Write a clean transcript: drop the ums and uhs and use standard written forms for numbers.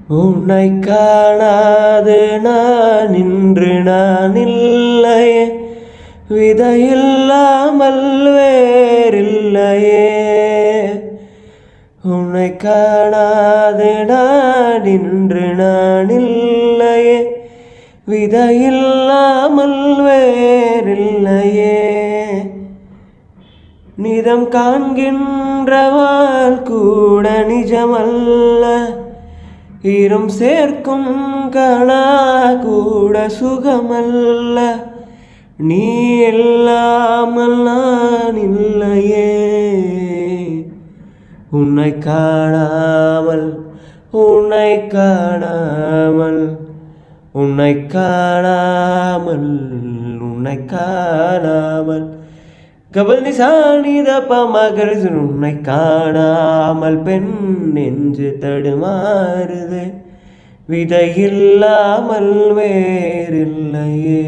உன்னை காணாது நான் இன்று நான் இல்லையே, விதையில்லாமல் வேறில்லையே. உன்னை காணாது நான் இன்று நான் இல்லையே, விதையில்லாமல் வேறில்லையே. நிதம் காண்கின்றவாள் கூட நிஜமல்ல, ஈரம் சேர்க்கும் கணா கூட சுகமல்ல. நீ இல்லாமல் நான் இல்லையே. உன்னை காணாமல் உன்னை காணாமல் உன்னை காணாமல் உன்னை காணாமல் கபல் நிசானித பமகர். உன்னை காணாமல் பெண் நெஞ்சு தடுமாறுதே, விதையில்லாமல் வேறில்லையே.